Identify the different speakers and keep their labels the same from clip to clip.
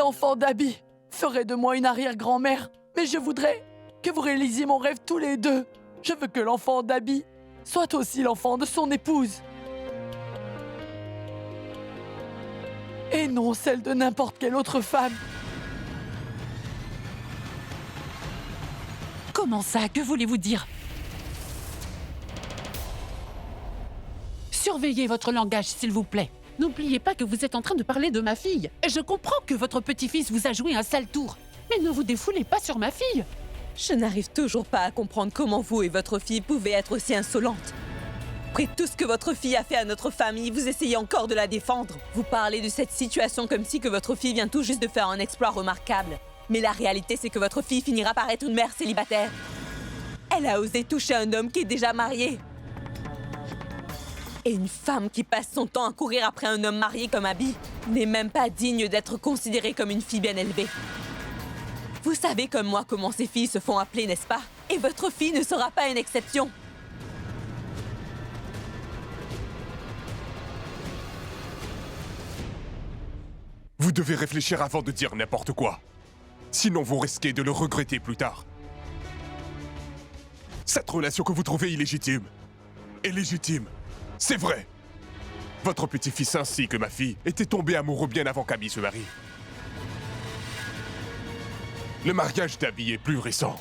Speaker 1: l'enfant d'Abby ferait de moi une arrière-grand-mère. Mais je voudrais que vous réalisiez mon rêve tous les deux. Je veux que l'enfant d'Abby soit aussi l'enfant de son épouse. Et non celle de n'importe quelle autre femme.
Speaker 2: Comment ça? Que voulez-vous dire? Surveillez votre langage, s'il vous plaît. N'oubliez pas que vous êtes en train de parler de ma fille. Et je comprends que votre petit-fils vous a joué un sale tour. Mais ne vous défoulez pas sur ma fille.
Speaker 3: Je n'arrive toujours pas à comprendre comment vous et votre fille pouvez être aussi insolentes. Après tout ce que votre fille a fait à notre famille, vous essayez encore de la défendre. Vous parlez de cette situation comme si que votre fille vient tout juste de faire un exploit remarquable. Mais la réalité, c'est que votre fille finira par être une mère célibataire. Elle a osé toucher un homme qui est déjà marié. Et une femme qui passe son temps à courir après un homme marié comme Abby n'est même pas digne d'être considérée comme une fille bien élevée. Vous savez comme moi comment ces filles se font appeler, n'est-ce pas? Et votre fille ne sera pas une exception.
Speaker 4: Vous devez réfléchir avant de dire n'importe quoi. Sinon, vous risquez de le regretter plus tard. Cette relation que vous trouvez illégitime est légitime. C'est vrai. Votre petit-fils ainsi que ma fille étaient tombés amoureux bien avant qu'Abby se marie. Le mariage d'Abby est plus récent.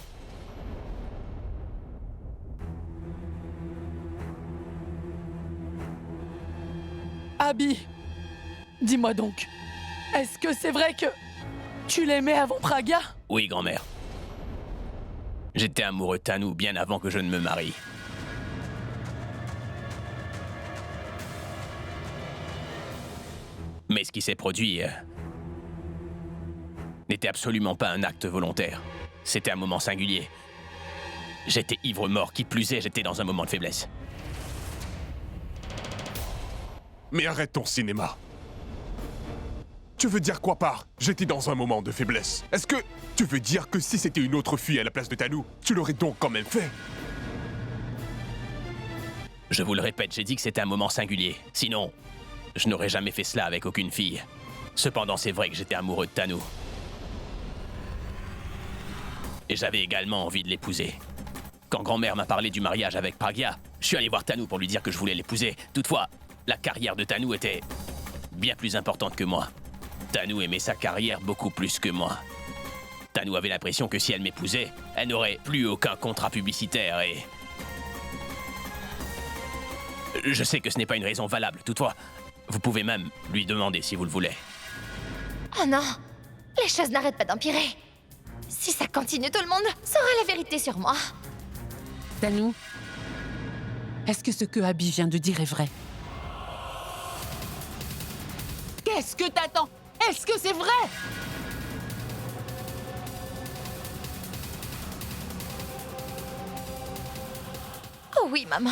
Speaker 1: Abby, dis-moi donc, est-ce que c'est vrai que tu l'aimais avant Pragya?
Speaker 5: Oui, grand-mère. J'étais amoureux de Tanu bien avant que je ne me marie. Mais ce qui s'est produit n'était absolument pas un acte volontaire. C'était un moment singulier. J'étais ivre-mort, qui plus est, j'étais dans un moment de faiblesse.
Speaker 4: Mais arrête ton cinéma. Tu veux dire quoi par « j'étais dans un moment de faiblesse » Est-ce que tu veux dire que si c'était une autre fille à la place de Tanu, tu l'aurais donc quand même fait?
Speaker 5: Je vous le répète, j'ai dit que c'était un moment singulier. Sinon, je n'aurais jamais fait cela avec aucune fille. Cependant, c'est vrai que j'étais amoureux de Tanu. Et j'avais également envie de l'épouser. Quand grand-mère m'a parlé du mariage avec Pragya, je suis allé voir Tanu pour lui dire que je voulais l'épouser. Toutefois, la carrière de Tanu était bien plus importante que moi. Tanu aimait sa carrière beaucoup plus que moi. Tanu avait l'impression que si elle m'épousait, elle n'aurait plus aucun contrat publicitaire et... Je sais que ce n'est pas une raison valable. Toutefois, vous pouvez même lui demander si vous le voulez.
Speaker 6: Oh non! Les choses n'arrêtent pas d'empirer. Si ça continue, tout le monde saura la vérité sur moi.
Speaker 2: Tanu, est-ce que ce que Abby vient de dire est vrai? Qu'est-ce que t'attends? Est-ce que c'est vrai?
Speaker 6: Oh oui, maman.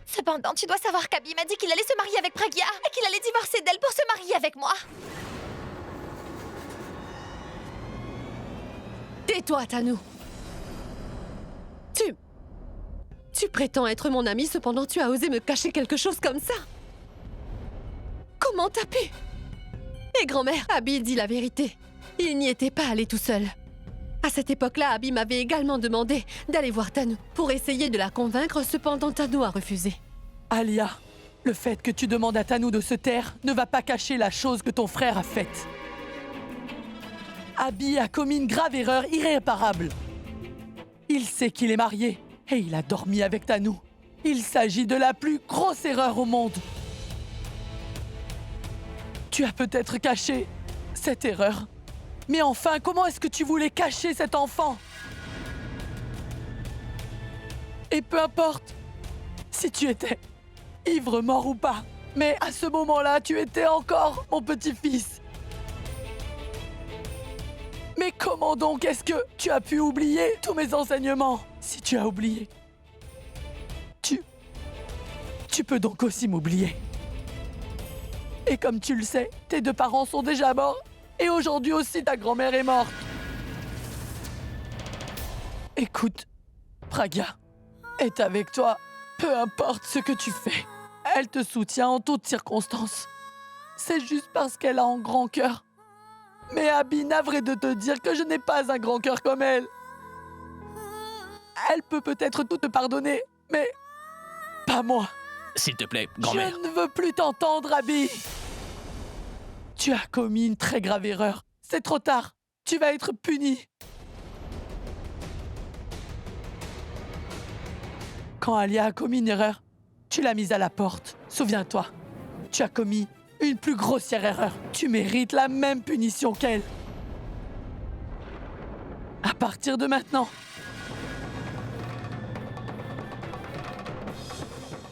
Speaker 6: Cependant, tu dois savoir qu'Abby m'a dit qu'il allait se marier avec Pragya et qu'il allait divorcer d'elle pour se marier avec moi.
Speaker 7: Tais-toi, Tanu. Tu prétends être mon ami, cependant tu as osé me cacher quelque chose comme ça. Comment t'as pu? Et grand-mère, Abby dit la vérité. Il n'y était pas allé tout seul. À cette époque-là, Abby m'avait également demandé d'aller voir Tanu pour essayer de la convaincre, cependant Tanu a refusé.
Speaker 1: Alia, le fait que tu demandes à Tanu de se taire ne va pas cacher la chose que ton frère a faite. Abby a commis une grave erreur irréparable. Il sait qu'il est marié et il a dormi avec Tanu. Il s'agit de la plus grosse erreur au monde. Tu as peut-être caché cette erreur. Mais enfin, comment est-ce que tu voulais cacher cet enfant? Et peu importe si tu étais ivre-mort ou pas, mais à ce moment-là, tu étais encore mon petit-fils. Mais comment donc est-ce que tu as pu oublier tous mes enseignements? Si tu as oublié, tu peux donc aussi m'oublier. Et comme tu le sais, tes deux parents sont déjà morts. Et aujourd'hui aussi, ta grand-mère est morte. Écoute, Pragya est avec toi Peu importe ce que tu fais, elle te soutient en toutes circonstances. C'est juste parce qu'elle a un grand cœur. Mais Abby, navré de te dire que je n'ai pas un grand cœur comme elle. Elle peut peut-être tout te pardonner, mais pas moi.
Speaker 5: S'il te plaît, grand-mère.
Speaker 1: Je ne veux plus t'entendre, Abby. Tu as commis une très grave erreur. C'est trop tard. Tu vas être puni. Quand Alia a commis une erreur, tu l'as mise à la porte. Souviens-toi, tu as commis une plus grossière erreur. Tu mérites la même punition qu'elle. À partir de maintenant,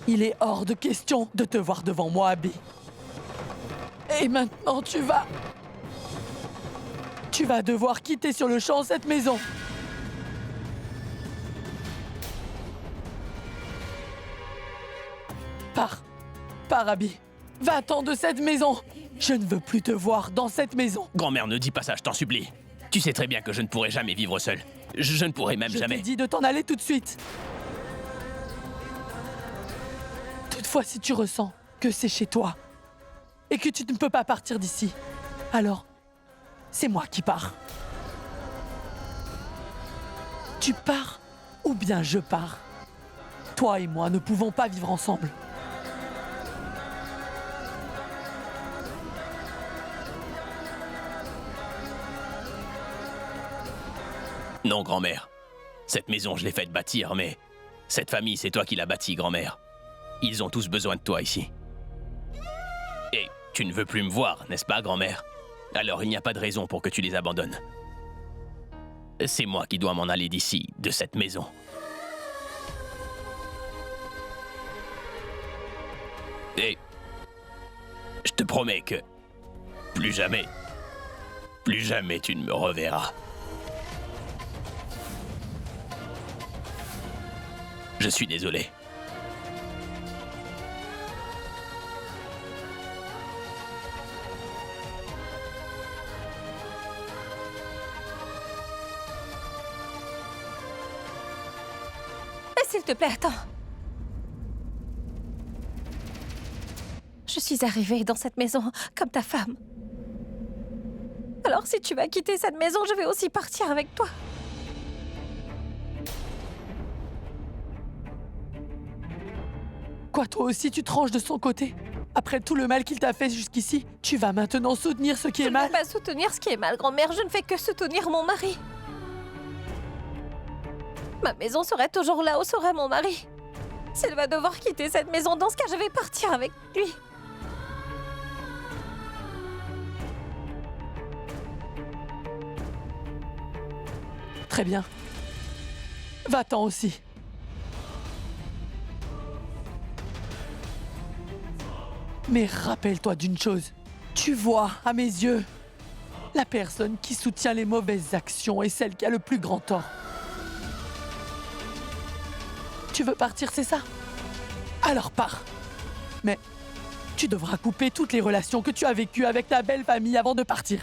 Speaker 1: il est hors de question de te voir devant moi, Abby. Et maintenant, tu vas devoir quitter sur le champ cette maison. Pars, Abby. Va-t'en de cette maison. Je ne veux plus te voir dans cette maison.
Speaker 5: Grand-mère, ne dis pas ça, je t'en supplie. Tu sais très bien que je ne pourrai jamais vivre seul. Je ne pourrai même
Speaker 1: Je
Speaker 5: jamais.
Speaker 1: t'ai dit de t'en aller tout de suite. Toutefois, si tu ressens que c'est chez toi et que tu ne peux pas partir d'ici, alors c'est moi qui pars. Tu pars ou bien je pars. Toi et moi ne pouvons pas vivre ensemble.
Speaker 5: Non, grand-mère. Cette maison, je l'ai faite bâtir, mais cette famille, c'est toi qui l'as bâtie, grand-mère. Ils ont tous besoin de toi ici. Et tu ne veux plus me voir, n'est-ce pas, grand-mère? Alors il n'y a pas de raison pour que tu les abandonnes. C'est moi qui dois m'en aller d'ici, de cette maison. Et je te promets que plus jamais tu ne me reverras. Je suis désolé.
Speaker 6: S'il te plaît, attends. Je suis arrivée dans cette maison comme ta femme. Alors si tu vas quitter cette maison, je vais aussi partir avec toi.
Speaker 1: Quoi, toi aussi, tu te ranges de son côté? Après tout le mal qu'il t'a fait jusqu'ici, tu vas maintenant soutenir ce qui est
Speaker 6: Je ne
Speaker 1: mal?
Speaker 6: vais pas soutenir ce qui est mal, grand-mère. Je ne fais que soutenir mon mari. Ma maison serait toujours là où serait mon mari. S'il va devoir quitter cette maison, dans ce cas, je vais partir avec lui.
Speaker 1: Très bien. Va-t'en aussi. Mais rappelle-toi d'une chose. Tu vois, à mes yeux, la personne qui soutient les mauvaises actions est celle qui a le plus grand tort. Tu veux partir, c'est ça? Alors pars. Mais tu devras couper toutes les relations que tu as vécues avec ta belle famille avant de partir.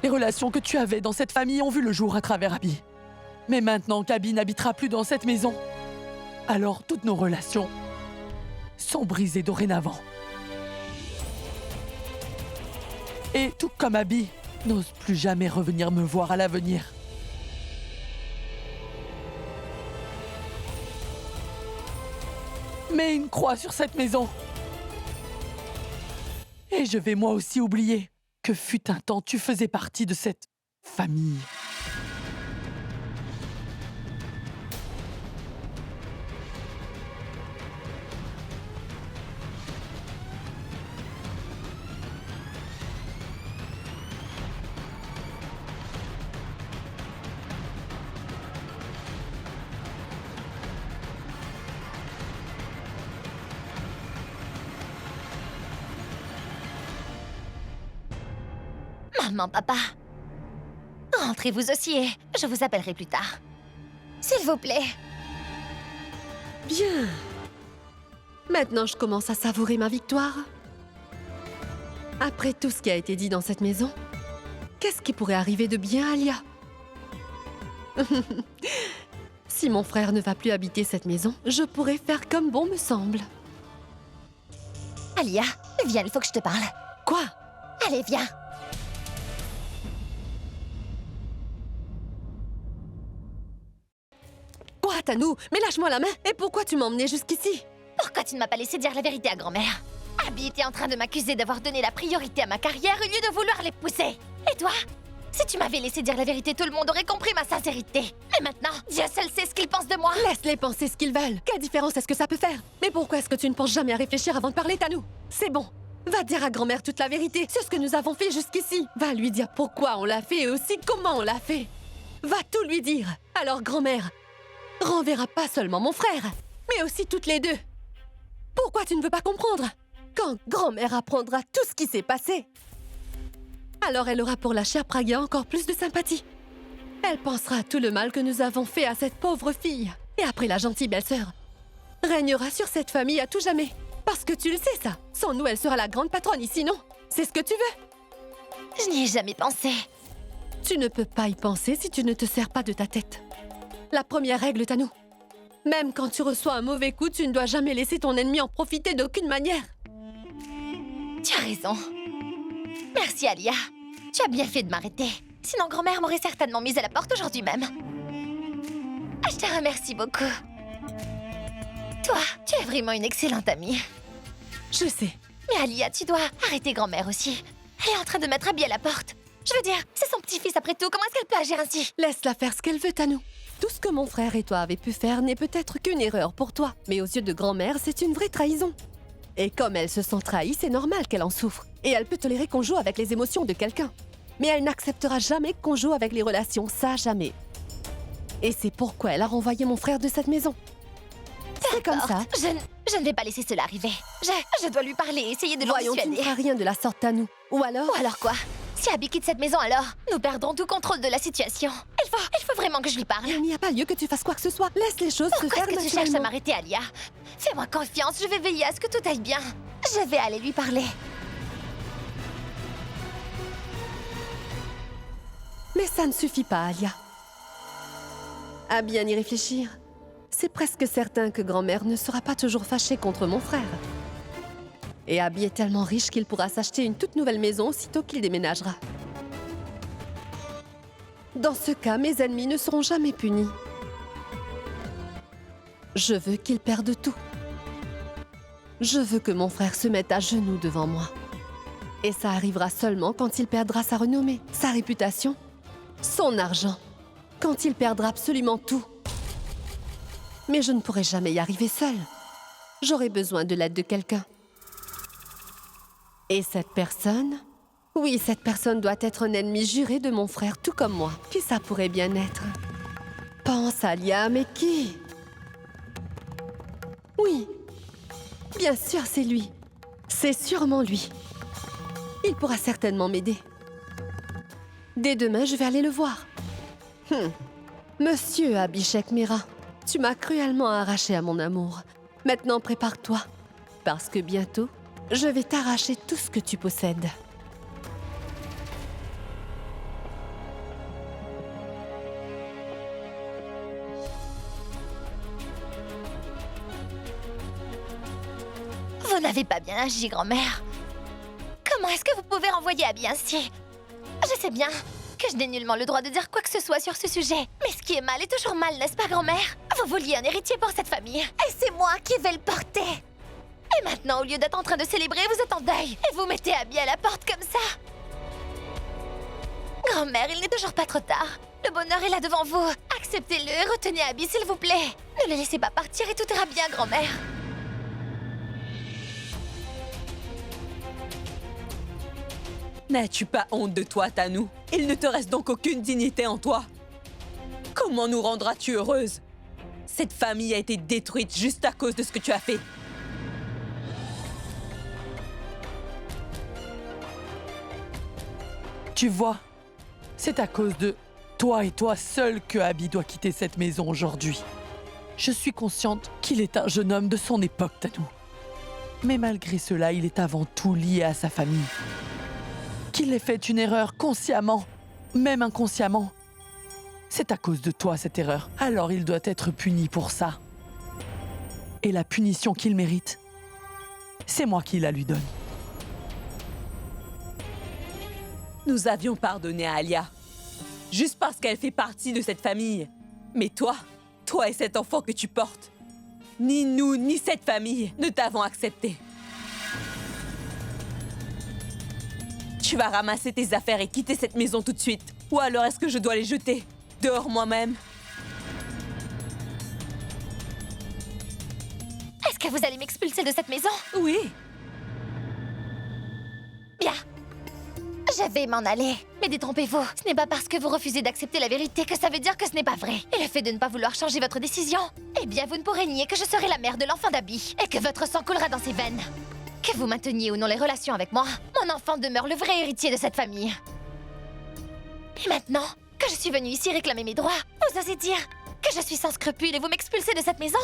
Speaker 1: Les relations que tu avais dans cette famille ont vu le jour à travers Abby. Mais maintenant qu'Abby n'habitera plus dans cette maison, alors toutes nos relations sont brisées dorénavant. Et tout comme Abby n'ose plus jamais revenir me voir à l'avenir. Mets une croix sur cette maison. Et je vais moi aussi oublier que fut un temps tu faisais partie de cette famille.
Speaker 6: Maman, papa. Rentrez vous aussi et je vous appellerai plus tard. S'il vous plaît.
Speaker 7: Bien. Maintenant, je commence à savourer ma victoire. Après tout ce qui a été dit dans cette maison, qu'est-ce qui pourrait arriver de bien, Alia? Si mon frère ne va plus habiter cette maison, je pourrai faire comme bon me semble.
Speaker 6: Alia, viens, il faut que je te parle.
Speaker 7: Quoi?
Speaker 6: Allez, viens.
Speaker 7: Quoi, Tanou? Mais lâche-moi la main! Et pourquoi tu m'as emmené jusqu'ici?
Speaker 6: Pourquoi tu ne m'as pas laissé dire la vérité à grand-mère? Abby était en train de m'accuser d'avoir donné la priorité à ma carrière au lieu de vouloir l'épouser. Et toi? Si tu m'avais laissé dire la vérité, tout le monde aurait compris ma sincérité. Mais maintenant, Dieu seul sait ce qu'ils pensent de moi.
Speaker 7: Laisse-les penser ce qu'ils veulent. Quelle différence est-ce que ça peut faire? Mais pourquoi est-ce que tu ne penses jamais à réfléchir avant de parler, Tanou? C'est bon. Va dire à grand-mère toute la vérité sur ce que nous avons fait jusqu'ici. Va lui dire pourquoi on l'a fait et aussi comment on l'a fait. Va tout lui dire. Alors, grand-mère, renverra pas seulement mon frère, mais aussi toutes les deux. Pourquoi tu ne veux pas comprendre? Quand grand-mère apprendra tout ce qui s'est passé, alors elle aura pour la chère Pragya encore plus de sympathie. Elle pensera à tout le mal que nous avons fait à cette pauvre fille. Et après la gentille belle-sœur régnera sur cette famille à tout jamais. Parce que tu le sais, ça. Sans nous, elle sera la grande patronne ici, non? C'est ce que tu veux?
Speaker 6: Je n'y ai jamais pensé.
Speaker 7: Tu ne peux pas y penser si tu ne te sers pas de ta tête. La première règle, Tanou. Même quand tu reçois un mauvais coup, tu ne dois jamais laisser ton ennemi en profiter d'aucune manière.
Speaker 6: Tu as raison. Merci, Alia. Tu as bien fait de m'arrêter. Sinon, grand-mère m'aurait certainement mise à la porte aujourd'hui même. Je te remercie beaucoup. Toi, tu es vraiment une excellente amie.
Speaker 7: Je sais.
Speaker 6: Mais Alia, tu dois arrêter grand-mère aussi. Elle est en train de mettre Abby à la porte. Je veux dire, c'est son petit-fils après tout. Comment est-ce qu'elle peut agir ainsi?
Speaker 7: Laisse-la faire ce qu'elle veut, Tanou. Tout ce que mon frère et toi avez pu faire n'est peut-être qu'une erreur pour toi. Mais aux yeux de grand-mère, c'est une vraie trahison. Et comme elle se sent trahie, c'est normal qu'elle en souffre. Et elle peut tolérer qu'on joue avec les émotions de quelqu'un. Mais elle n'acceptera jamais qu'on joue avec les relations, ça jamais. Et c'est pourquoi elle a renvoyé mon frère de cette maison. C'est comme ça.
Speaker 6: Je ne vais pas laisser cela arriver. Je dois lui parler et essayer de le
Speaker 7: Voyons, tu ne
Speaker 6: dissuader.
Speaker 7: feras rien de la sorte, Tanou. Ou alors...
Speaker 6: Ou alors quoi? Si Abby quitte cette maison alors, nous perdrons tout contrôle de la situation. Il faut vraiment que je lui parle.
Speaker 7: Il n'y a pas lieu que tu fasses quoi que ce soit. Laisse les choses se
Speaker 6: Pourquoi
Speaker 7: faire
Speaker 6: est-ce que tu cherches à
Speaker 7: naturellement.
Speaker 6: m'arrêter, Alia? Fais-moi confiance, je vais veiller à ce que tout aille bien. Je vais aller lui parler.
Speaker 7: Mais ça ne suffit pas, Alia. À bien y réfléchir, c'est presque certain que grand-mère ne sera pas toujours fâchée contre mon frère. Et Abby est tellement riche qu'il pourra s'acheter une toute nouvelle maison aussitôt qu'il déménagera. Dans ce cas, mes ennemis ne seront jamais punis. Je veux qu'ils perdent tout. Je veux que mon frère se mette à genoux devant moi. Et ça arrivera seulement quand il perdra sa renommée, sa réputation, son argent, quand il perdra absolument tout. Mais je ne pourrai jamais y arriver seule. J'aurai besoin de l'aide de quelqu'un. Et cette personne? Oui, cette personne doit être un ennemi juré de mon frère, tout comme moi. Qui ça pourrait bien être? Pense, Alia, mais qui? Oui, bien sûr, c'est lui. C'est sûrement lui. Il pourra certainement m'aider. Dès demain, je vais aller le voir. Monsieur Abhishek Mira, tu m'as cruellement arraché à mon amour. Maintenant, prépare-toi, parce que bientôt, je vais t'arracher tout ce que tu possèdes.
Speaker 6: Vous n'avez pas bien agi, grand-mère. Comment est-ce que vous pouvez renvoyer Abby ainsi? Je sais bien que je n'ai nullement le droit de dire quoi que ce soit sur ce sujet. Mais ce qui est mal est toujours mal, n'est-ce pas, grand-mère? Vous vouliez un héritier pour cette famille, et c'est moi qui vais le porter. Et maintenant, au lieu d'être en train de célébrer, vous êtes en deuil, et vous mettez Abby à la porte comme ça. Grand-mère, il n'est toujours pas trop tard. Le bonheur est là devant vous. Acceptez-le et retenez Abby, s'il vous plaît. Ne le laissez pas partir et tout ira bien, grand-mère.
Speaker 3: N'as-tu pas honte de toi, Tanou? Il ne te reste donc aucune dignité en toi. Comment nous rendras-tu heureuse? Cette famille a été détruite juste à cause de ce que tu as fait.
Speaker 1: Tu vois, c'est à cause de toi et toi seul que Abby doit quitter cette maison aujourd'hui. Je suis consciente qu'il est un jeune homme de son époque, Tanou. Mais malgré cela, il est avant tout lié à sa famille. Qu'il ait fait une erreur consciemment, même inconsciemment, C'est à cause de toi cette erreur. Alors il doit être puni pour ça. Et la punition qu'il mérite, c'est moi qui la lui donne.
Speaker 3: Nous avions pardonné à Alia, juste parce qu'elle fait partie de cette famille. Mais toi et cet enfant que tu portes, ni nous, ni cette famille ne t'avons accepté. Tu vas ramasser tes affaires et quitter cette maison tout de suite. Ou alors est-ce que je dois les jeter dehors moi-même?
Speaker 6: Est-ce que vous allez m'expulser de cette maison?
Speaker 3: Oui.
Speaker 6: Bien. Je vais m'en aller. Mais détrompez-vous, ce n'est pas parce que vous refusez d'accepter la vérité que ça veut dire que ce n'est pas vrai. Et le fait de ne pas vouloir changer votre décision, eh bien vous ne pourrez nier que je serai la mère de l'enfant d'Abby et que votre sang coulera dans ses veines. Que vous mainteniez ou non les relations avec moi, mon enfant demeure le vrai héritier de cette famille. Et maintenant que je suis venue ici réclamer mes droits, vous osez dire que je suis sans scrupules et vous m'expulsez de cette maison?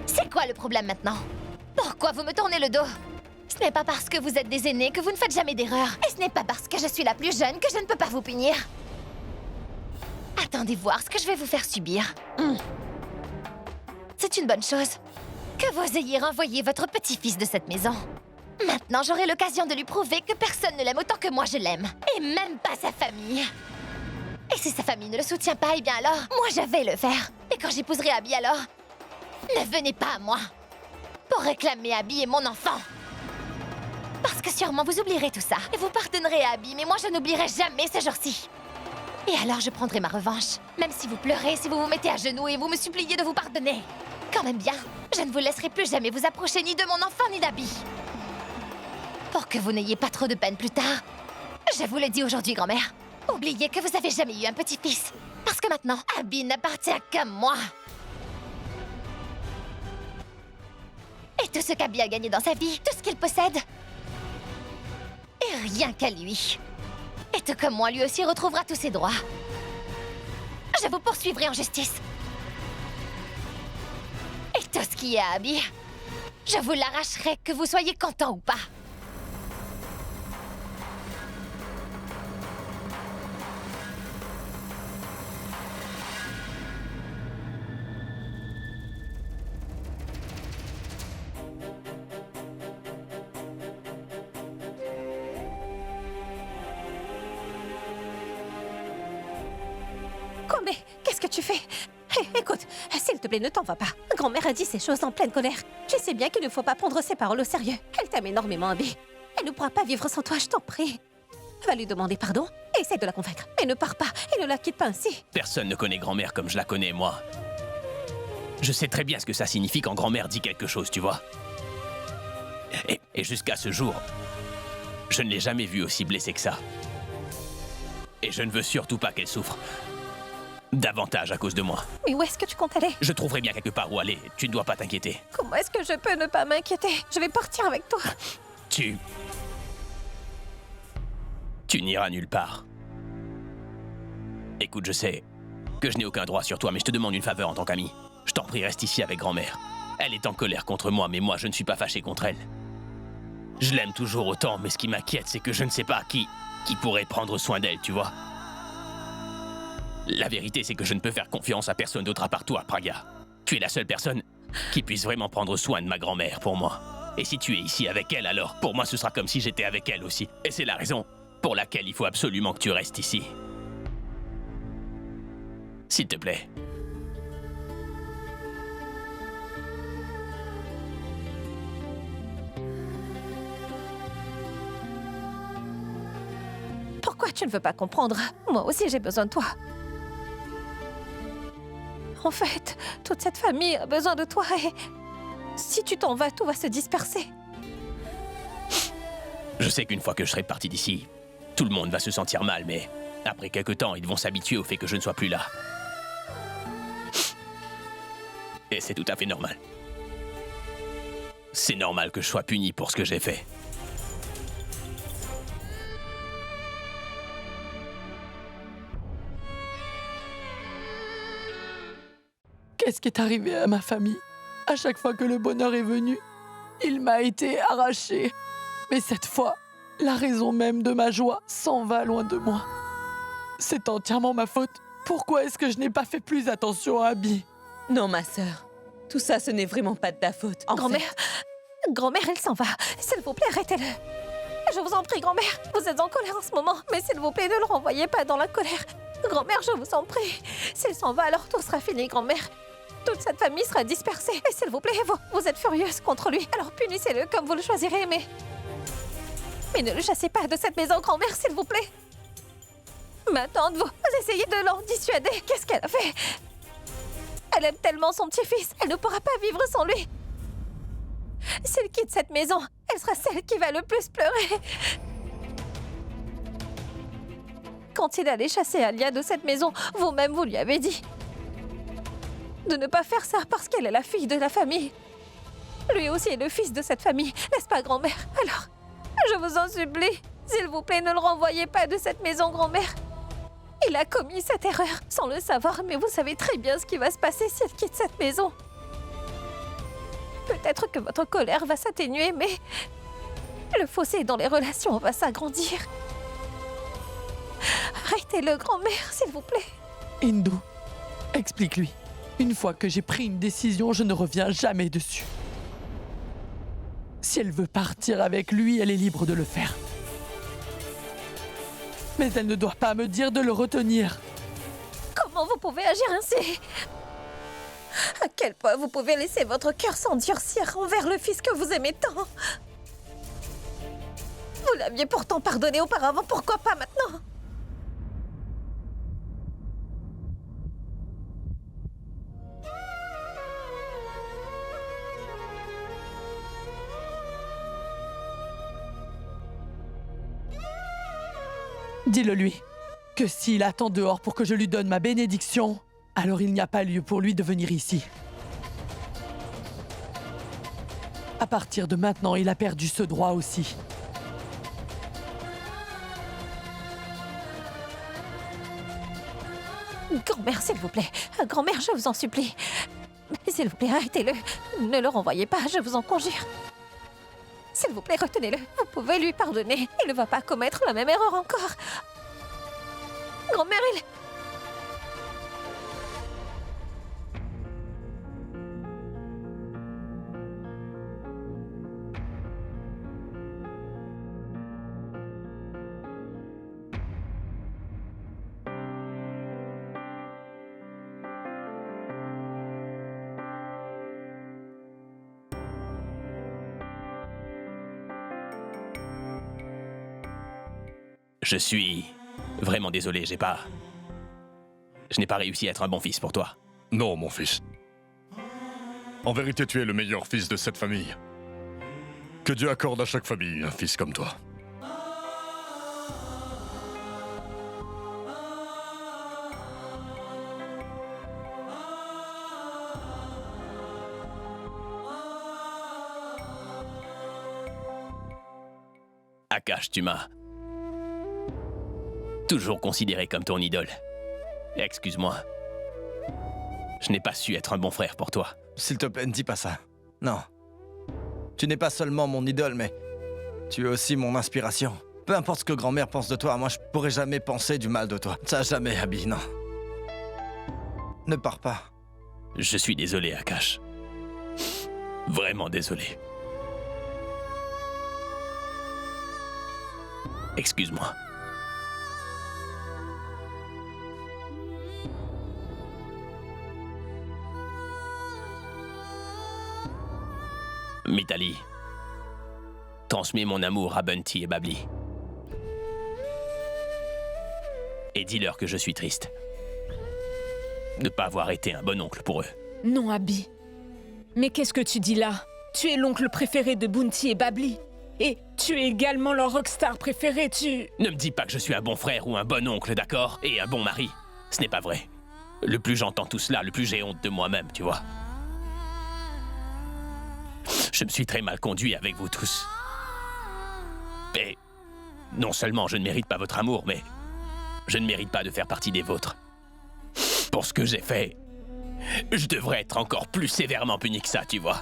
Speaker 6: C'est quoi le problème maintenant? Pourquoi vous me tournez le dos? Ce n'est pas parce que vous êtes des aînés que vous ne faites jamais d'erreur. Et ce n'est pas parce que je suis la plus jeune que je ne peux pas vous punir. Attendez voir ce que je vais vous faire subir. C'est une bonne chose que vous ayez renvoyé votre petit-fils de cette maison. Maintenant, j'aurai l'occasion de lui prouver que personne ne l'aime autant que moi je l'aime. Et même pas sa famille. Et si sa famille ne le soutient pas, eh bien alors, moi je vais le faire. Et quand j'épouserai Abby alors, ne venez pas à moi pour réclamer Abby et mon enfant. Parce que sûrement vous oublierez tout ça. Et vous pardonnerez à Abby, mais moi je n'oublierai jamais ce jour-ci. Et alors je prendrai ma revanche. Même si vous pleurez, si vous vous mettez à genoux et vous me suppliez de vous pardonner. Quand même bien, je ne vous laisserai plus jamais vous approcher ni de mon enfant ni d'Abby. Pour que vous n'ayez pas trop de peine plus tard, je vous le dis aujourd'hui, grand-mère. Oubliez que vous avez jamais eu un petit-fils. Parce que maintenant, Abby n'appartient qu'à moi. Et tout ce qu'Abby a gagné dans sa vie, tout ce qu'il possède, et rien qu'à lui. Et tout comme moi, lui aussi retrouvera tous ses droits. Je vous poursuivrai en justice. Et tout ce qui est à Abby, je vous l'arracherai, que vous soyez content ou pas.
Speaker 8: Mais qu'est-ce que tu fais? Écoute, s'il te plaît, ne t'en va pas. Grand-mère a dit ces choses en pleine colère. Tu sais bien qu'il ne faut pas prendre ses paroles au sérieux. Elle t'aime énormément, Abby. Elle ne pourra pas vivre sans toi, je t'en prie. Va lui demander pardon et essaie de la convaincre. Mais ne pars pas et ne la quitte pas ainsi.
Speaker 5: Personne ne connaît grand-mère comme je la connais, moi. Je sais très bien ce que ça signifie quand grand-mère dit quelque chose, tu vois. Et jusqu'à ce jour, je ne l'ai jamais vue aussi blessée que ça. Et je ne veux surtout pas qu'elle souffre davantage à cause de moi.
Speaker 8: Mais où est-ce que tu comptes aller?
Speaker 5: Je trouverai bien quelque part où aller. Tu ne dois pas t'inquiéter.
Speaker 8: Comment est-ce que je peux ne pas m'inquiéter? Je vais partir avec toi.
Speaker 5: Tu n'iras nulle part. Écoute, je sais que je n'ai aucun droit sur toi, mais je te demande une faveur en tant qu'ami. Je t'en prie, reste ici avec grand-mère. Elle est en colère contre moi, mais moi, je ne suis pas fâché contre elle. Je l'aime toujours autant, mais ce qui m'inquiète, c'est que je ne sais pas qui pourrait prendre soin d'elle, tu vois. La vérité, c'est que je ne peux faire confiance à personne d'autre à part toi, Pragya. Tu es la seule personne qui puisse vraiment prendre soin de ma grand-mère pour moi. Et si tu es ici avec elle, alors pour moi, ce sera comme si j'étais avec elle aussi. Et c'est la raison pour laquelle il faut absolument que tu restes ici. S'il te plaît.
Speaker 8: Pourquoi tu ne veux pas comprendre? Moi aussi, j'ai besoin de toi. En fait, toute cette famille a besoin de toi et si tu t'en vas, tout va se disperser.
Speaker 5: Je sais qu'une fois que je serai parti d'ici, tout le monde va se sentir mal, mais après quelque temps, ils vont s'habituer au fait que je ne sois plus là. Et c'est tout à fait normal. C'est normal que je sois puni pour ce que j'ai fait.
Speaker 1: Qu'est-ce qui est arrivé à ma famille? À chaque fois que le bonheur est venu, il m'a été arraché. Mais cette fois, La raison même de ma joie s'en va loin de moi. C'est entièrement ma faute. Pourquoi est-ce que je n'ai pas fait plus attention à Abby?
Speaker 3: Non, ma sœur. Tout ça, ce n'est vraiment pas de ta faute.
Speaker 8: Grand-mère, grand-mère, elle s'en va. S'il vous plaît, arrêtez-le. Je vous en prie, grand-mère. Vous êtes en colère en ce moment, mais s'il vous plaît, ne le renvoyez pas dans la colère. Grand-mère, je vous en prie. S'il s'en va, alors tout sera fini, grand-mère. Toute cette famille sera dispersée. Et s'il vous plaît, vous êtes furieuse contre lui. Alors punissez-le comme vous le choisirez, mais ne le chassez pas de cette maison, grand-mère, s'il vous plaît. Ma tante, vous essayez de l'en dissuader. Qu'est-ce qu'elle a fait? Elle aime tellement son petit-fils. Elle ne pourra pas vivre sans lui. S'il quitte cette maison, elle sera celle qui va le plus pleurer. Quand il allait chasser Alia de cette maison, vous-même vous lui avez dit de ne pas faire ça parce qu'elle est la fille de la famille. Lui aussi est le fils de cette famille, n'est-ce pas, grand-mère? Alors, je vous en supplie, s'il vous plaît, ne le renvoyez pas de cette maison, grand-mère. Il a commis cette erreur sans le savoir, mais vous savez très bien ce qui va se passer s'il quitte cette maison. Peut-être que votre colère va s'atténuer, mais le fossé dans les relations va s'agrandir. Arrêtez-le, grand-mère, s'il vous plaît.
Speaker 1: Hindu, explique-lui. Une fois que j'ai pris une décision, je ne reviens jamais dessus. Si elle veut partir avec lui, elle est libre de le faire. Mais elle ne doit pas me dire de le retenir.
Speaker 8: Comment vous pouvez agir ainsi? À quel point vous pouvez laisser votre cœur s'endurcir envers le fils que vous aimez tant? Vous l'aviez pourtant pardonné auparavant, pourquoi pas maintenant?
Speaker 1: Dis-le lui, que s'il attend dehors pour que je lui donne ma bénédiction, alors il n'y a pas lieu pour lui de venir ici. À partir de maintenant, il a perdu ce droit aussi.
Speaker 8: Grand-mère, s'il vous plaît. Grand-mère, je vous en supplie. S'il vous plaît, arrêtez-le. Ne le renvoyez pas, je vous en conjure. S'il vous plaît, retenez-le. Vous pouvez lui pardonner. Il ne va pas commettre la même erreur encore. Grand-mère, il...
Speaker 5: Je suis vraiment désolé, je n'ai pas réussi à être un bon fils pour toi.
Speaker 9: Non, mon fils. En vérité, tu es le meilleur fils de cette famille. Que Dieu accorde à chaque famille un fils comme toi.
Speaker 5: Akash, tu m'as toujours considéré comme ton idole. Excuse-moi. Je n'ai pas su être un bon frère pour toi.
Speaker 10: S'il te plaît, ne dis pas ça. Non. Tu n'es pas seulement mon idole, mais tu es aussi mon inspiration. Peu importe ce que grand-mère pense de toi, moi je pourrais jamais penser du mal de toi. Ça jamais, Abby, non. Ne pars pas.
Speaker 5: Je suis désolé, Akash. Vraiment désolé. Excuse-moi. Mitali, transmets mon amour à Bunty et Babli. Et dis-leur que je suis triste de ne pas avoir été un bon oncle pour eux.
Speaker 11: Non, Abby. Mais qu'est-ce que tu dis là? Tu es l'oncle préféré de Bunty et Babli. Et tu es également leur rockstar préféré,
Speaker 5: Ne me dis pas que je suis un bon frère ou un bon oncle, d'accord? Et un bon mari. Ce n'est pas vrai. Le plus j'entends tout cela, le plus j'ai honte de moi-même, tu vois. Je me suis très mal conduit avec vous tous. Et non seulement je ne mérite pas votre amour, mais je ne mérite pas de faire partie des vôtres. Pour ce que j'ai fait, je devrais être encore plus sévèrement puni que ça, tu vois.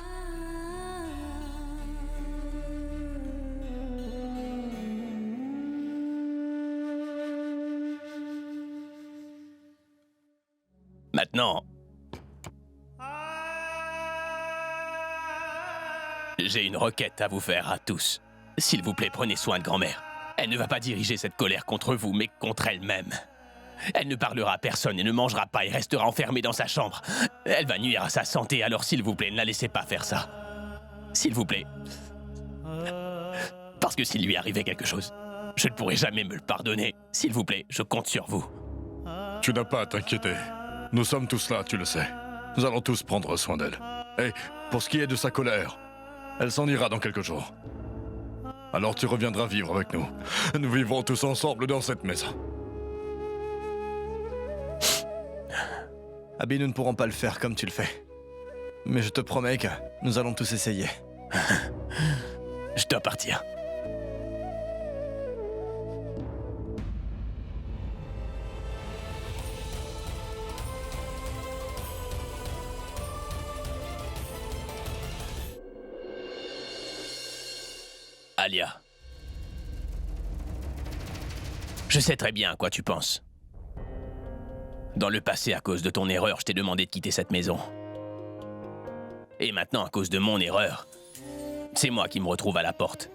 Speaker 5: Maintenant... J'ai une requête à vous faire à tous. S'il vous plaît, prenez soin de grand-mère. Elle ne va pas diriger cette colère contre vous, mais contre elle-même. Elle ne parlera à personne et ne mangera pas et restera enfermée dans sa chambre. Elle va nuire à sa santé, alors s'il vous plaît, ne la laissez pas faire ça. S'il vous plaît. Parce que s'il lui arrivait quelque chose, je ne pourrai jamais me le pardonner. S'il vous plaît, je compte sur vous.
Speaker 9: Tu n'as pas à t'inquiéter. Nous sommes tous là, tu le sais. Nous allons tous prendre soin d'elle. Et pour ce qui est de sa colère, elle s'en ira dans quelques jours. Alors tu reviendras vivre avec nous. Nous vivrons tous ensemble dans cette maison.
Speaker 10: Abby, nous ne pourrons pas le faire comme tu le fais. Mais je te promets que nous allons tous essayer.
Speaker 5: Je dois partir. Alia. Je sais très bien à quoi tu penses. Dans le passé, à cause de ton erreur, je t'ai demandé de quitter cette maison. Et maintenant, à cause de mon erreur, c'est moi qui me retrouve à la porte.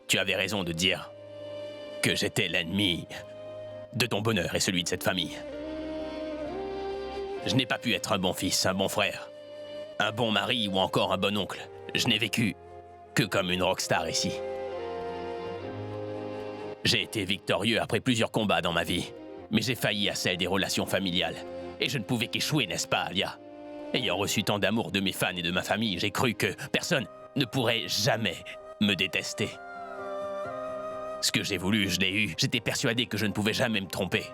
Speaker 5: Tu avais raison de dire que j'étais l'ennemi de ton bonheur et celui de cette famille. Je n'ai pas pu être un bon fils, un bon frère, un bon mari ou encore un bon oncle. Je n'ai vécu que comme une rockstar ici. J'ai été victorieux après plusieurs combats dans ma vie, mais j'ai failli à celle des relations familiales. Et je ne pouvais qu'échouer, n'est-ce pas, Alia? Ayant reçu tant d'amour de mes fans et de ma famille, j'ai cru que personne ne pourrait jamais me détester. Ce que j'ai voulu, je l'ai eu. J'étais persuadé que je ne pouvais jamais me tromper.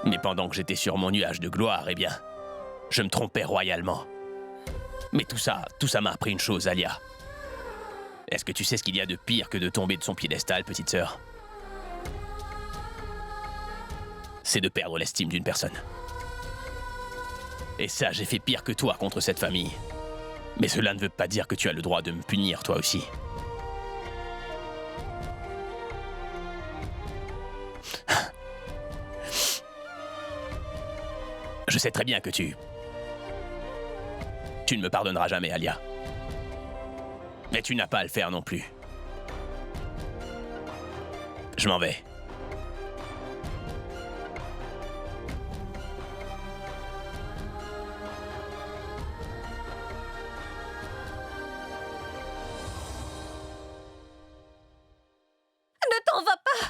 Speaker 5: Mais pendant que j'étais sur mon nuage de gloire, eh bien, je me trompais royalement. Mais tout ça m'a appris une chose, Alia. Est-ce que tu sais ce qu'il y a de pire que de tomber de son piédestal, petite sœur? C'est de perdre l'estime d'une personne. Et ça, j'ai fait pire que toi contre cette famille. Mais cela ne veut pas dire que tu as le droit de me punir, toi aussi. Je sais très bien que tu ne me pardonneras jamais, Alia. Mais tu n'as pas à le faire non plus. Je m'en vais.
Speaker 8: Ne t'en va pas!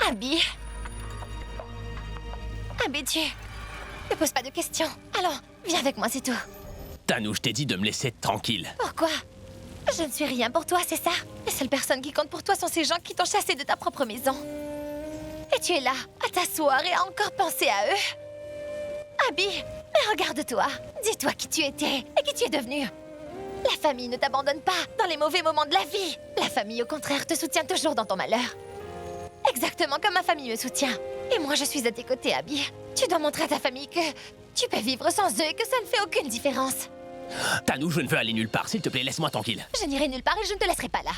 Speaker 6: Abby. Abby, tu... Ne pose pas de questions. Allons, viens avec moi, c'est tout.
Speaker 5: Tanou, je t'ai dit de me laisser tranquille.
Speaker 6: Pourquoi? Je ne suis rien pour toi, c'est ça? Les seules personnes qui comptent pour toi sont ces gens qui t'ont chassé de ta propre maison. Et tu es là, à t'asseoir et à encore penser à eux. Abby, mais regarde-toi. Dis-toi qui tu étais et qui tu es devenue. La famille ne t'abandonne pas dans les mauvais moments de la vie. La famille, au contraire, te soutient toujours dans ton malheur. Exactement comme ma famille me soutient. Et moi, je suis à tes côtés, Abby. Tu dois montrer à ta famille que tu peux vivre sans eux et que ça ne fait aucune différence.
Speaker 5: Tanou, je ne veux aller nulle part. S'il te plaît, laisse-moi tranquille.
Speaker 6: Je n'irai nulle part et je ne te laisserai pas là.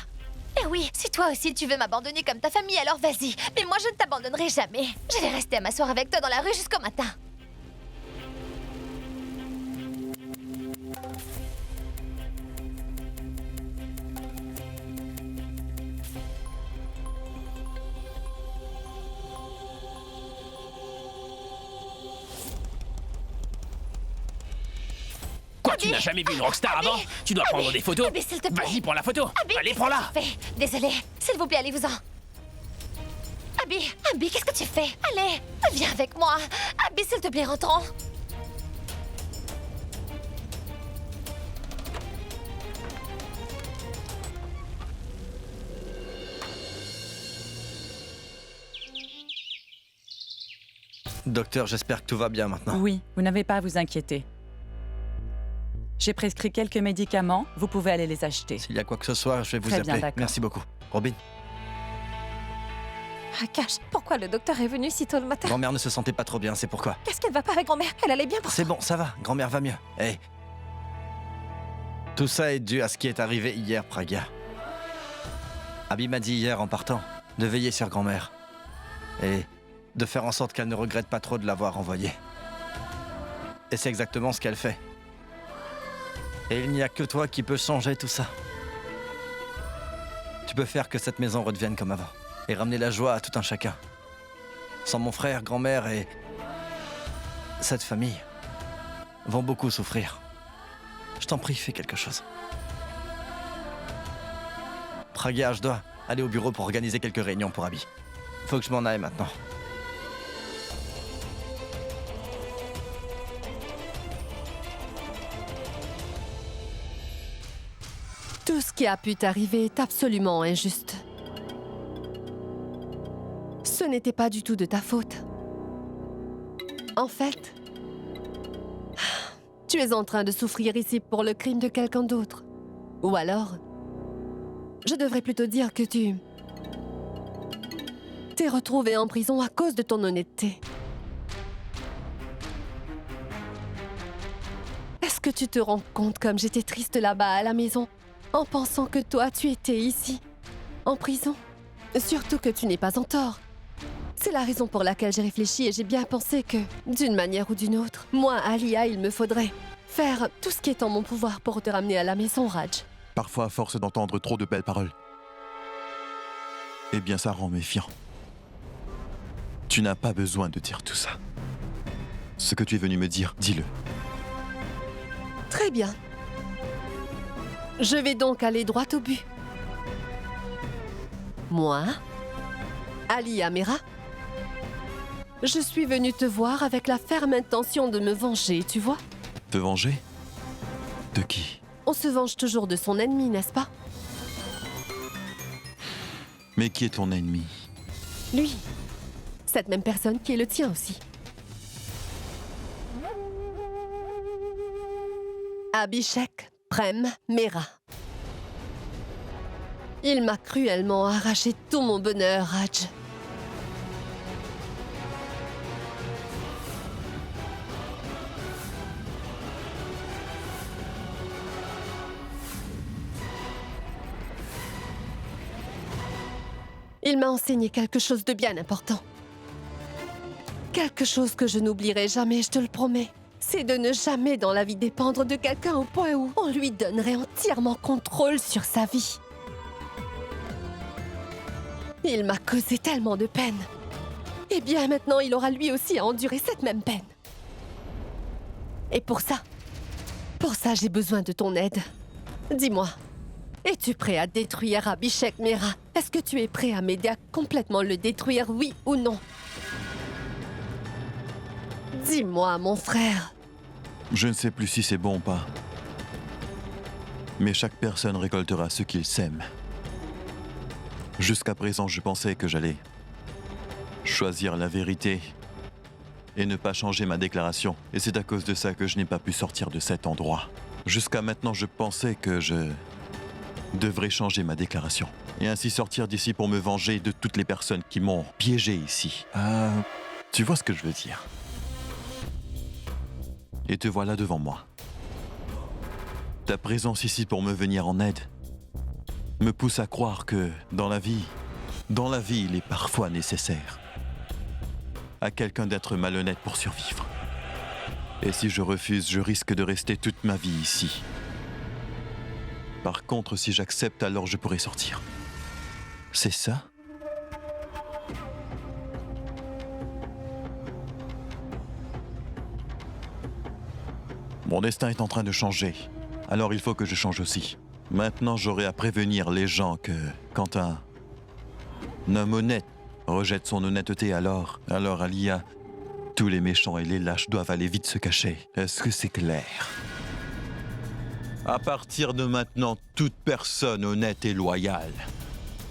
Speaker 6: Et oui, si toi aussi tu veux m'abandonner comme ta famille, alors vas-y. Mais moi, je ne t'abandonnerai jamais. Je vais rester à m'asseoir avec toi dans la rue jusqu'au matin.
Speaker 5: Quoi, tu n'as jamais vu une rockstar avant? Tu dois prendre des photos.
Speaker 6: Abby, s'il te plaît.
Speaker 5: Vas-y, prends la photo.
Speaker 6: Abby,
Speaker 5: Allez,
Speaker 6: qu'est-ce
Speaker 5: prends-la.
Speaker 6: que tu fais? Désolée. S'il vous plaît, allez-vous-en. Abby, qu'est-ce que tu fais? Allez, viens avec moi. Abby, s'il te plaît, rentrons.
Speaker 10: Docteur, j'espère que tout va bien maintenant.
Speaker 12: Oui, vous n'avez pas à vous inquiéter. J'ai prescrit quelques médicaments, vous pouvez aller les acheter.
Speaker 10: S'il y a quoi que ce soit, je vais vous
Speaker 12: Très bien,
Speaker 10: appeler.
Speaker 12: d'accord.
Speaker 10: Merci beaucoup. Robin,
Speaker 8: Akash, pourquoi le docteur est venu si tôt le matin?
Speaker 10: grand-mère ne se sentait pas trop bien, c'est pourquoi.
Speaker 8: Qu'est-ce qu'elle va pas avec grand-mère? Elle allait bien pour
Speaker 10: C'est bon, ça va, grand-mère va mieux. Hey. Tout ça est dû à ce qui est arrivé hier, Pragya. Abby m'a dit hier en partant de veiller sur grand-mère. Et de faire en sorte qu'elle ne regrette pas trop de l'avoir envoyée. Et c'est exactement ce qu'elle fait. Et il n'y a que toi qui peux changer tout ça. Tu peux faire que cette maison redevienne comme avant. Et ramener la joie à tout un chacun. Sans mon frère, grand-mère et... cette famille vont beaucoup souffrir. Je t'en prie, fais quelque chose. Pragya, je dois aller au bureau pour organiser quelques réunions pour Abby. Faut que je m'en aille maintenant.
Speaker 7: Tout ce qui a pu t'arriver est absolument injuste. Ce n'était pas du tout de ta faute. En fait, tu es en train de souffrir ici pour le crime de quelqu'un d'autre. Ou alors, je devrais plutôt dire que tu t'es retrouvé en prison à cause de ton honnêteté. Est-ce que tu te rends compte comme j'étais triste là-bas à la maison, en pensant que toi, tu étais ici, en prison? Surtout que tu n'es pas en tort. C'est la raison pour laquelle j'ai réfléchi et j'ai bien pensé que, d'une manière ou d'une autre, moi, Alia, il me faudrait faire tout ce qui est en mon pouvoir pour te ramener à la maison, Raj.
Speaker 13: Parfois, à force d'entendre trop de belles paroles, eh bien, ça rend méfiant. Tu n'as pas besoin de dire tout ça. Ce que tu es venu me dire, dis-le.
Speaker 7: Très bien. Je vais donc aller droit au but. Moi, Alia Mera, je suis venue te voir avec la ferme intention de me venger, tu vois?
Speaker 13: Te venger? De qui?
Speaker 7: On se venge toujours de son ennemi, n'est-ce pas?
Speaker 13: Mais qui est ton ennemi?
Speaker 7: Lui. Cette même personne qui est le tien aussi. Abhishek Prem Mera. Il m'a cruellement arraché tout mon bonheur, Raj. Il m'a enseigné quelque chose de bien important. Quelque chose que je n'oublierai jamais, je te le promets. C'est de ne jamais dans la vie dépendre de quelqu'un au point où on lui donnerait entièrement contrôle sur sa vie. Il m'a causé tellement de peine. Eh bien, maintenant, il aura lui aussi à endurer cette même peine. Et pour ça, j'ai besoin de ton aide. Dis-moi, es-tu prêt à détruire Abhishek Mera? Est-ce que tu es prêt à m'aider à complètement le détruire, oui ou non? Dis-moi, mon frère.
Speaker 13: Je ne sais plus si c'est bon ou pas. Mais chaque personne récoltera ce qu'il sème. Jusqu'à présent, je pensais que j'allais choisir la vérité et ne pas changer ma déclaration. Et c'est à cause de ça que je n'ai pas pu sortir de cet endroit. Jusqu'à maintenant, je pensais que je devrais changer ma déclaration. Et ainsi sortir d'ici pour me venger de toutes les personnes qui m'ont piégé ici. Tu vois ce que je veux dire? Et te voilà devant moi. Ta présence ici pour me venir en aide me pousse à croire que dans la vie, il est parfois nécessaire à quelqu'un d'être malhonnête pour survivre. Et si je refuse, je risque de rester toute ma vie ici. Par contre, si j'accepte, alors je pourrai sortir. C'est ça? Mon destin est en train de changer, alors il faut que je change aussi. Maintenant, j'aurai à prévenir les gens que quand un homme honnête rejette son honnêteté, alors Alia, tous les méchants et les lâches doivent aller vite se cacher. Est-ce que c'est clair? À partir de maintenant, toute personne honnête et loyale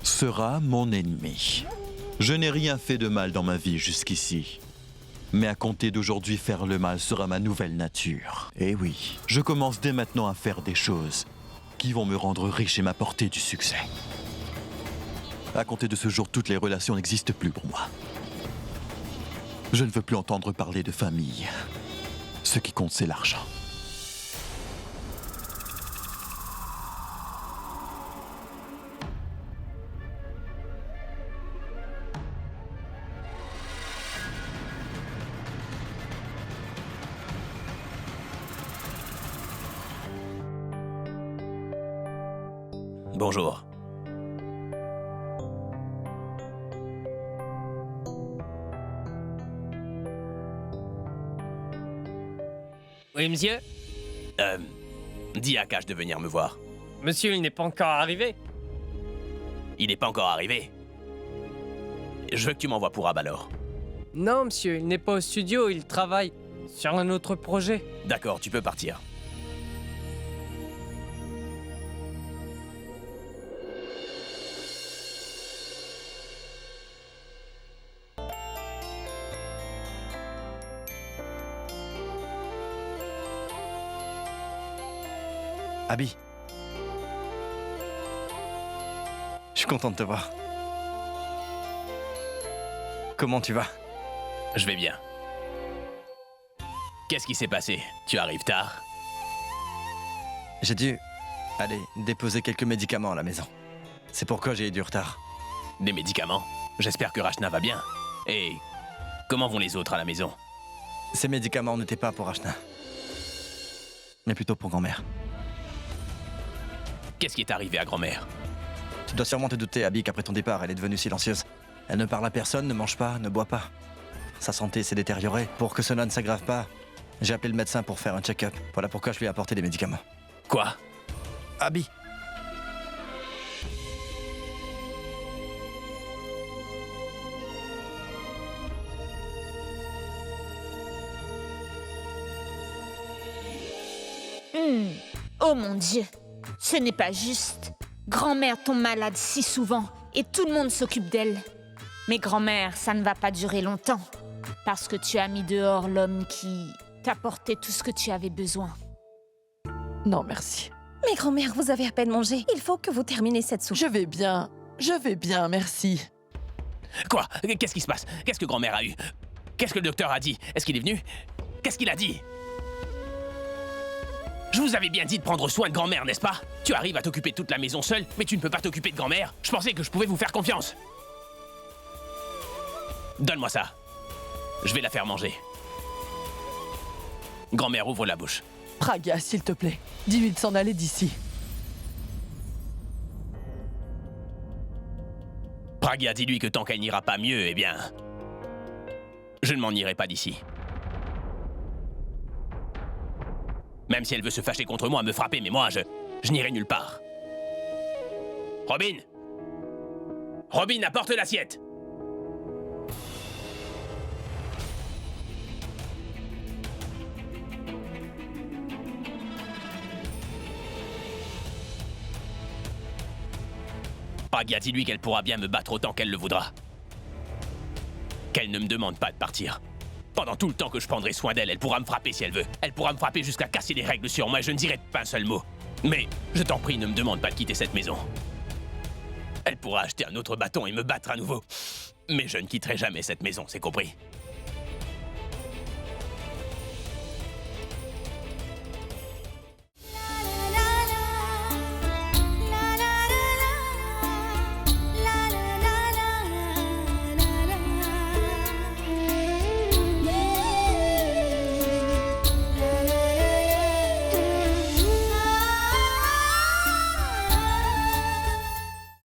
Speaker 13: sera mon ennemi. Je n'ai rien fait de mal dans ma vie jusqu'ici. Mais à compter d'aujourd'hui, faire le mal sera ma nouvelle nature. Et oui, je commence dès maintenant à faire des choses qui vont me rendre riche et m'apporter du succès. À compter de ce jour, toutes les relations n'existent plus pour moi. Je ne veux plus entendre parler de famille. Ce qui compte, c'est l'argent.
Speaker 5: Bonjour.
Speaker 14: Oui, monsieur?
Speaker 5: Dis à Cash de venir me voir.
Speaker 14: Monsieur, il n'est pas encore arrivé.
Speaker 5: Il n'est pas encore arrivé. Je veux que tu m'envoies pour Abalor.
Speaker 14: Non, monsieur, il n'est pas au studio, il travaille sur un autre projet.
Speaker 5: D'accord, tu peux partir.
Speaker 10: Abby. Je suis content de te voir. Comment tu vas?
Speaker 5: Je vais bien. Qu'est-ce qui s'est passé? Tu arrives tard?
Speaker 10: J'ai dû aller déposer quelques médicaments à la maison. C'est pourquoi j'ai eu du retard.
Speaker 5: Des médicaments? J'espère que Rachna va bien. Et comment vont les autres à la maison?
Speaker 10: Ces médicaments n'étaient pas pour Rachna, mais plutôt pour grand-mère.
Speaker 5: Qu'est-ce qui est arrivé à grand-mère?
Speaker 10: Tu dois sûrement te douter, Abby, qu'après ton départ, elle est devenue silencieuse. Elle ne parle à personne, ne mange pas, ne boit pas. Sa santé s'est détériorée. Pour que cela ne s'aggrave pas, j'ai appelé le médecin pour faire un check-up. Voilà pourquoi je lui ai apporté des médicaments.
Speaker 5: Quoi?
Speaker 10: Abby.
Speaker 11: Oh mon Dieu, ce n'est pas juste. Grand-mère tombe malade si souvent et tout le monde s'occupe d'elle. Mais grand-mère, ça ne va pas durer longtemps. Parce que tu as mis dehors l'homme qui t'apportait tout ce que tu avais besoin.
Speaker 1: Non, merci.
Speaker 8: Mais grand-mère, vous avez à peine mangé. Il faut que vous terminez cette soupe.
Speaker 1: Je vais bien, merci.
Speaker 5: Quoi? Qu'est-ce qui se passe? Qu'est-ce que grand-mère a eu? Qu'est-ce que le docteur a dit? Est-ce qu'il est venu? Qu'est-ce qu'il a dit? Je vous avais bien dit de prendre soin de grand-mère, n'est-ce pas? Tu arrives à t'occuper de toute la maison seule, mais tu ne peux pas t'occuper de grand-mère. Je pensais que je pouvais vous faire confiance. Donne-moi ça. Je vais la faire manger. Grand-mère, ouvre la bouche.
Speaker 1: Pragya, s'il te plaît, dis-lui de s'en aller d'ici.
Speaker 5: Pragya, dis-lui que tant qu'elle n'ira pas mieux, eh bien... je ne m'en irai pas d'ici. Même si elle veut se fâcher contre moi, me frapper, mais moi, je n'irai nulle part. Robin! Robin, apporte l'assiette. Pragya, dis-lui qu'elle pourra bien me battre autant qu'elle le voudra. Qu'elle ne me demande pas de partir. Pendant tout le temps que je prendrai soin d'elle, elle pourra me frapper si elle veut. Elle pourra me frapper jusqu'à casser des règles sur moi et je ne dirai pas un seul mot. Mais, je t'en prie, ne me demande pas de quitter cette maison. Elle pourra acheter un autre bâton et me battre à nouveau. Mais je ne quitterai jamais cette maison, c'est compris?